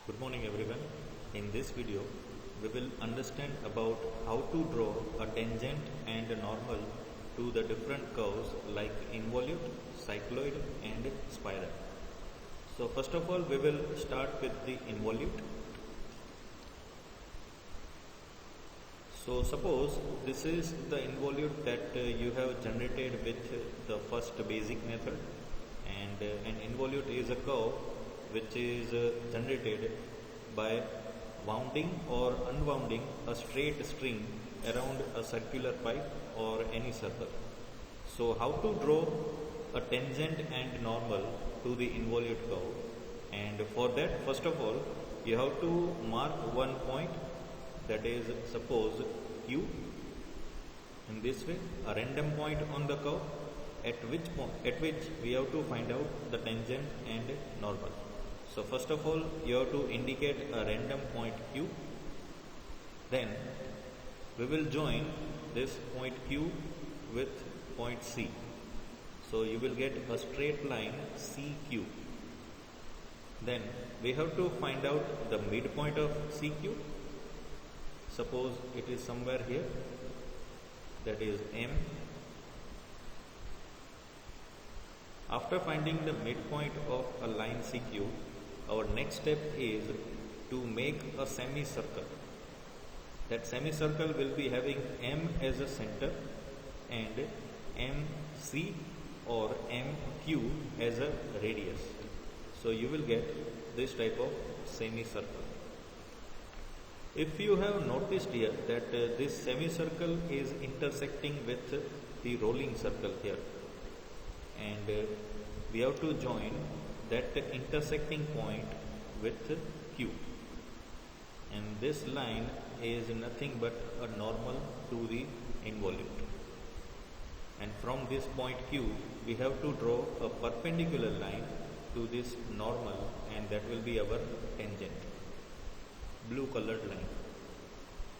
Good morning everyone. In this video, we will understand about how to draw a tangent and a normal to the different curves like involute, cycloid and spiral. So first of all, we will start with the involute. So suppose this is the involute that you have generated with the first basic method, and an involute is a curve which is generated by wounding or unwounding a straight string around a circular pipe or any circle. So how to draw a tangent and normal to the involute curve? And for that, first of all, you have to mark one point, that is suppose Q, in this way, a random point on the curve at which we have to find out the tangent and normal. So first of all, you have to indicate a random point Q. Then we will join this point Q with point C. So you will get a straight line CQ. Then we have to find out the midpoint of CQ. Suppose it is somewhere here, that is M. After finding the midpoint of a line CQ, our next step is to make a semicircle. That semicircle will be having M as a center and MC or MQ as a radius. So you will get this type of semicircle. If you have noticed here that this semicircle is intersecting with the rolling circle here, and we have to join that intersecting point with Q, and this line is nothing but a normal to the involute, and from this point Q we have to draw a perpendicular line to this normal, and that will be our tangent, blue colored line.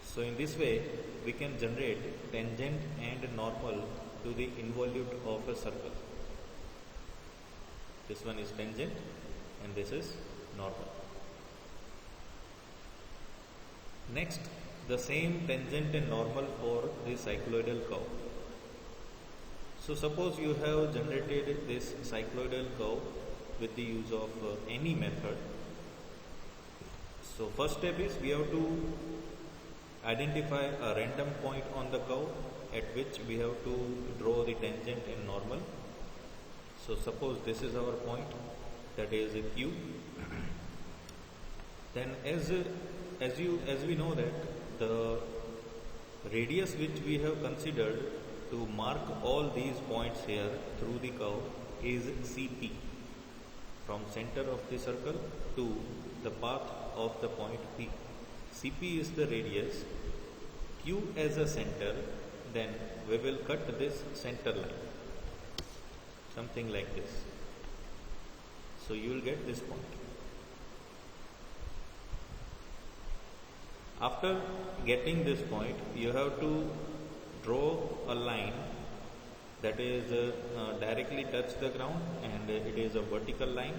So in this way we can generate tangent and normal to the involute of a circle. This one is tangent and this is normal. Next, the same tangent and normal for the cycloidal curve. So suppose you have generated this cycloidal curve with the use of any method. So first step is we have to identify a random point on the curve at which we have to draw the tangent and normal. So suppose this is our point, that is a Q. Then as we know that the radius which we have considered to mark all these points here through the curve is CP, from center of the circle to the path of the point P. CP is the radius, Q as a center, then we will cut this center line, something like this. So you will get this point. After getting this point, you have to draw a line that is directly touch the ground, and it is a vertical line,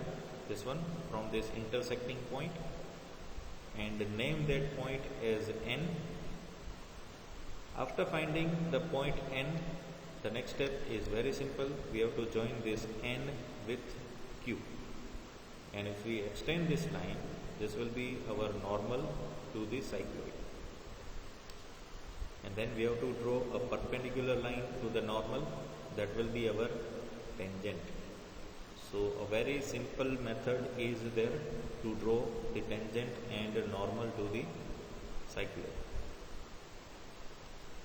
this one, from this intersecting point, and name that point as N. After finding the point N, the next step is very simple. We have to join this N with Q, and if we extend this line, this will be our normal to the cycloid, and then we have to draw a perpendicular line to the normal, that will be our tangent. So a very simple method is there to draw the tangent and normal to the cycloid.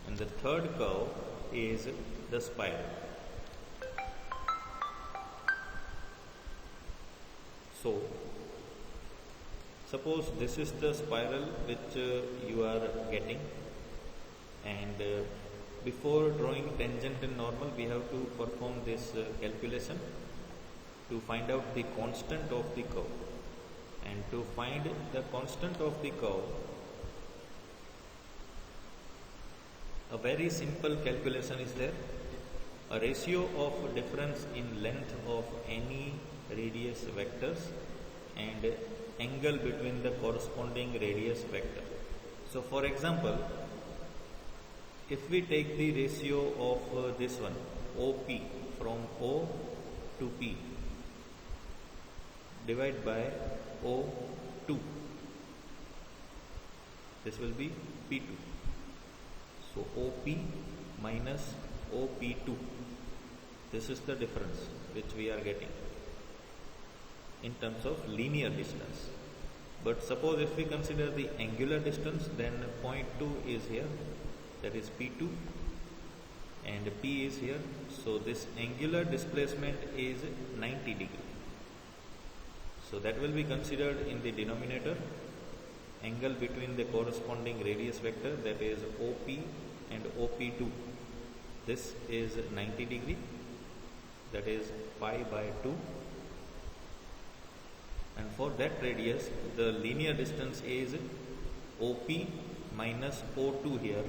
And the third curve is the spiral. So suppose this is the spiral which you are getting, and before drawing tangent and normal we have to perform this calculation to find out the constant of the curve. And to find the constant of the curve, a very simple calculation is there. A ratio of difference in length of any radius vectors and angle between the corresponding radius vector. So for example, if we take the ratio of this one OP from O to P, divide by O2, this will be P2. So OP minus OP2, this is the difference which we are getting in terms of linear distance. But suppose if we consider the angular distance, then point 2 is here, that is P2, and P is here. So this angular displacement is 90 degree. So that will be considered in the denominator, angle between the corresponding radius vector, that is OP and OP2. This is 90 degree, that is pi by 2. And for that radius, the linear distance is OP minus O2 here.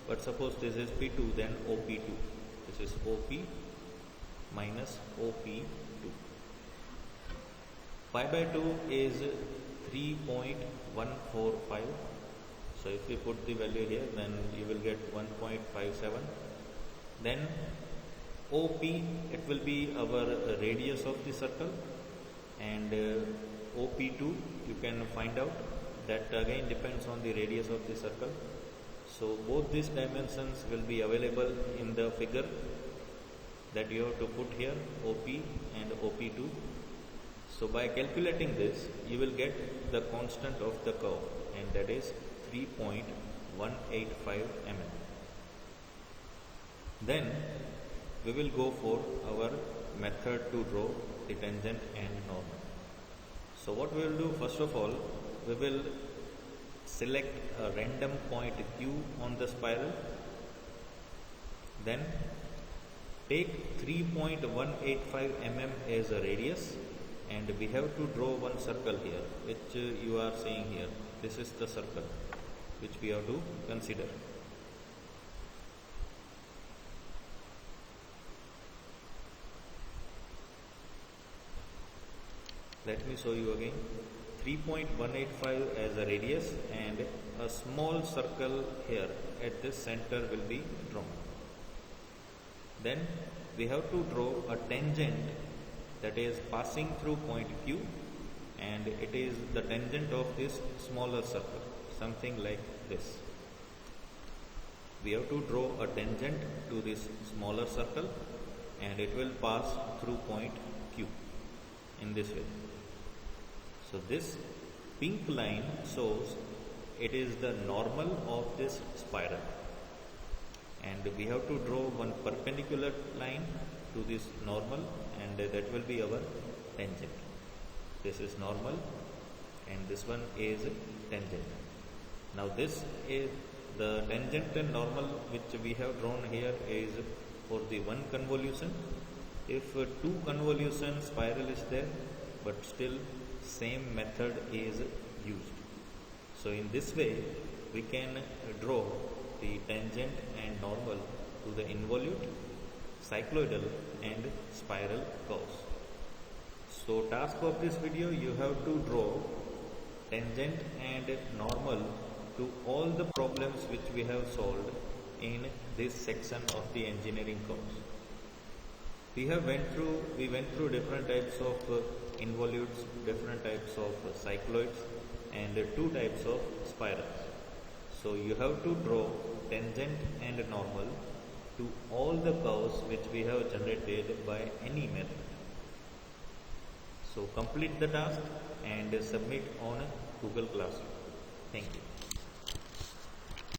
But suppose this is P2, then OP2. This is OP minus OP2. Pi by 2 is 3.145. So if we put the value here, then you will get 1.57. Then OP, it will be our radius of the circle, and OP2 you can find out, that again depends on the radius of the circle. So both these dimensions will be available in the figure that you have to put here, OP and OP2. So by calculating this, you will get the constant of the curve, and that is 3.185 mm. Then we will go for our method to draw the tangent and normal. So what we will do, first of all, we will select a random point Q on the spiral, then take 3.185 mm as a radius, and we have to draw one circle here, which you are seeing here. This is the circle which we have to consider. Let me show you again. 3.185 as a radius, and a small circle here at this center will be drawn. Then we have to draw a tangent that is passing through point Q, and it is the tangent of this smaller circle, something like this. We have to draw a tangent to this smaller circle, and it will pass through point Q in this way. So this pink line shows it is the normal of this spiral, and we have to draw one perpendicular line to this normal, and that will be our tangent. This is normal and this one is tangent. Now this is the tangent and normal which we have drawn here is for the one convolution. If two convolution spiral is there, but still same method is used. So in this way we can draw the tangent and normal to the involute, cycloidal and spiral curves. So task of this video, you have to draw tangent and normal to all the problems which we have solved in this section of the engineering course. We went through different types of involutes, different types of cycloids, and two types of spirals. So you have to draw tangent and normal to all the curves which we have generated by any method. So complete the task and submit on Google Classroom. Thank you.